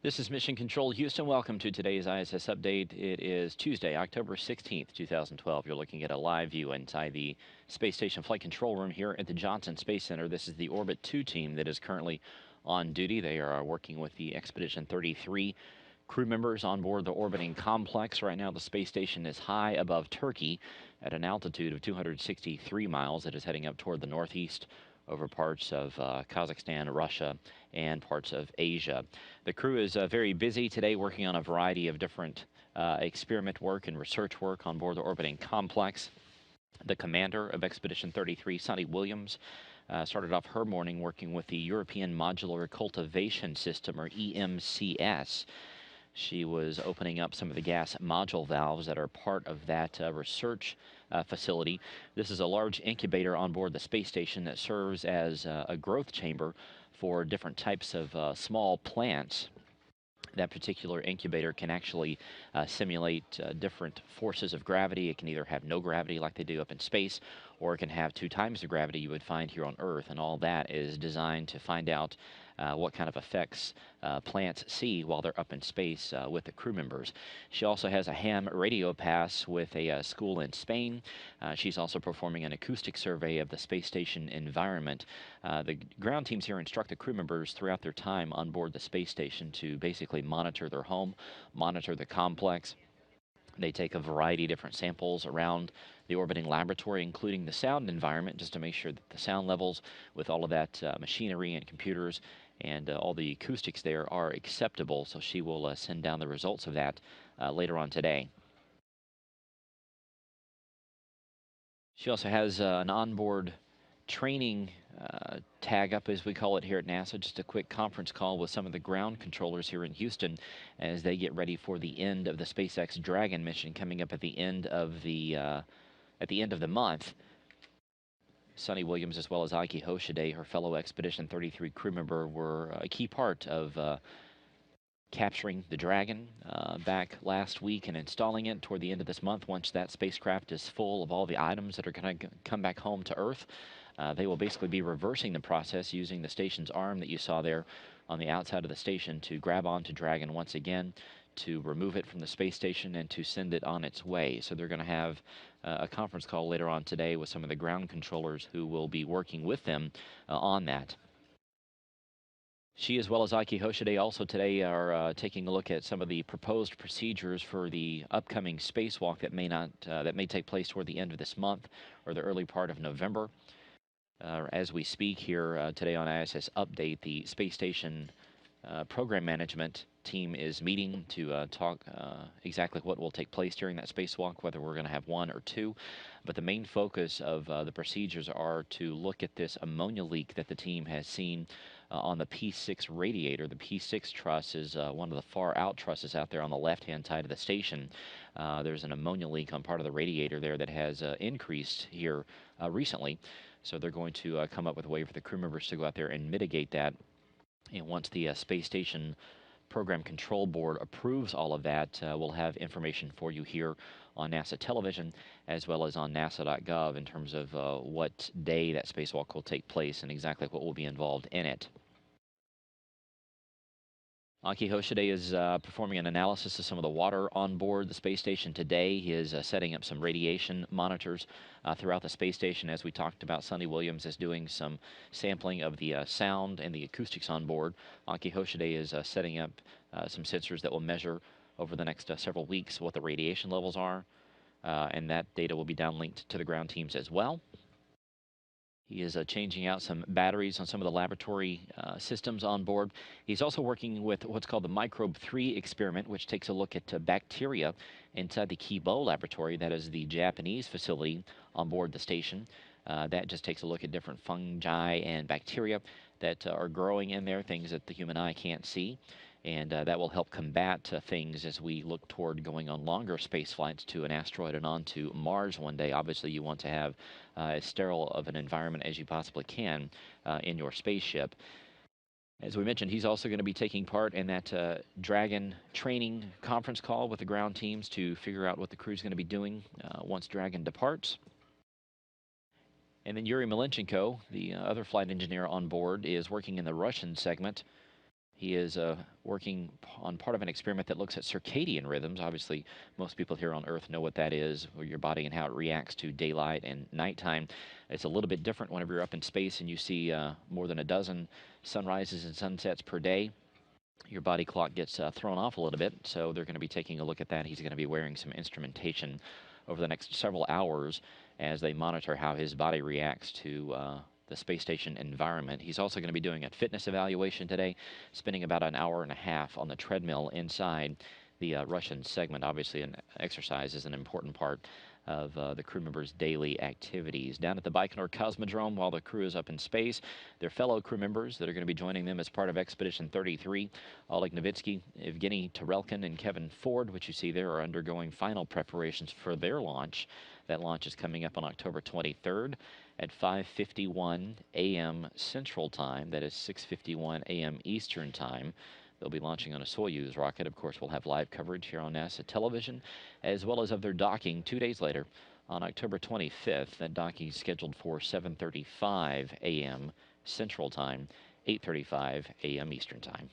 This is Mission Control Houston. Welcome to today's ISS Update. It is Tuesday, October 16th, 2012. You're looking at a live view inside the Space Station Flight Control Room here at the Johnson Space Center. This is the Orbit 2 team that is currently on duty. They are working with the Expedition 33 crew members on board the orbiting complex. Right now, the space station is high above Turkey at an altitude of 263 miles. It is heading up toward the northeast over parts of Kazakhstan, Russia, and parts of Asia. The crew is very busy today working on a variety of different experiment work and research work on board the orbiting complex. The commander of Expedition 33, Sunny Williams, started off her morning working with the European Modular Cultivation System, or EMCS. She was opening up some of the gas module valves that are part of that research facility. This is a large incubator on board the space station that serves as a growth chamber for different types of small plants. That particular incubator can actually simulate different forces of gravity. It can either have no gravity like they do up in space, or it can have 2 times the gravity you would find here on Earth. And all that is designed to find out what kind of effects plants see while they're up in space with the crew members. She also has a ham radio pass with a school in Spain. She's also performing an acoustic survey of the space station environment. The ground teams here instruct the crew members throughout their time on board the space station to basically monitor their home, monitor the complex. They take a variety of different samples around the orbiting laboratory, including the sound environment, just to make sure that the sound levels with all of that machinery and computers and all the acoustics there are acceptable. So she will send down the results of that later on today. She also has an onboard training tag up, as we call it here at NASA, just a quick conference call with some of the ground controllers here in Houston as they get ready for the end of the SpaceX Dragon mission coming up at the end of the month. Sunny Williams, as well as Ike Hoshide, her fellow Expedition 33 crew member, were a key part of capturing the Dragon back last week and installing it toward the end of this month. Once that spacecraft is full of all the items that are going to come back home to Earth, they will basically be reversing the process using the station's arm that you saw there on the outside of the station to grab onto Dragon once again, to remove it from the space station, and to send it on its way. So they're going to have a conference call later on today with some of the ground controllers who will be working with them on that. She, as well as Ike Hoshide, also today are taking a look at some of the proposed procedures for the upcoming spacewalk that may take place toward the end of this month or the early part of November. As we speak here today on ISS Update, the space station program management team is meeting to talk exactly what will take place during that spacewalk, whether we're going to have 1 or 2. But the main focus of the procedures are to look at this ammonia leak that the team has seen on the P6 radiator. The P6 truss is one of the far out trusses out there on the left-hand side of the station. There's an ammonia leak on part of the radiator there that has increased here recently. So they're going to come up with a way for the crew members to go out there and mitigate that. And once the Space Station Program Control Board approves all of that, we'll have information for you here on NASA television as well as on nasa.gov in terms of what day that spacewalk will take place and exactly what will be involved in it. Ike Hoshide is performing an analysis of some of the water on board the space station today. He is setting up some radiation monitors throughout the space station. As we talked about, Sunny Williams is doing some sampling of the sound and the acoustics on board. Ike Hoshide is setting up some sensors that will measure over the next several weeks what the radiation levels are, and that data will be downlinked to the ground teams as well. He is changing out some batteries on some of the laboratory systems on board. He's also working with what's called the Microbe 3 experiment, which takes a look at bacteria inside the Kibo laboratory. That is the Japanese facility on board the station. That just takes a look at different fungi and bacteria that are growing in there, things that the human eye can't see. And that will help combat things as we look toward going on longer space flights to an asteroid and on to Mars one day. Obviously, you want to have as sterile of an environment as you possibly can in your spaceship. As we mentioned, he's also going to be taking part in that Dragon training conference call with the ground teams to figure out what the crew's going to be doing once Dragon departs. And then Yuri Malenchenko, the other flight engineer on board, is working in the Russian segment. He is working on part of an experiment that looks at circadian rhythms. Obviously, most people here on Earth know what that is, or your body and how it reacts to daylight and nighttime. It's a little bit different whenever you're up in space and you see more than a dozen sunrises and sunsets per day. Your body clock gets thrown off a little bit, so they're going to be taking a look at that. He's going to be wearing some instrumentation over the next several hours as they monitor how his body reacts to the space station environment. He's also going to be doing a fitness evaluation today, spending about an hour and a half on the treadmill inside the Russian segment. Obviously, an exercise is an important part of the crew members' daily activities. Down at the Baikonur Cosmodrome, while the crew is up in space, their fellow crew members that are going to be joining them as part of Expedition 33, Oleg Novitsky, Evgeny Tarelkin, and Kevin Ford, which you see there, are undergoing final preparations for their launch. That launch is coming up on October 23rd at 5:51 a.m. Central Time. That is 6:51 a.m. Eastern Time. They'll be launching on a Soyuz rocket. Of course, we'll have live coverage here on NASA television, as well as of their docking 2 days later on October 25th. That docking is scheduled for 7:35 a.m. Central Time, 8:35 a.m. Eastern Time.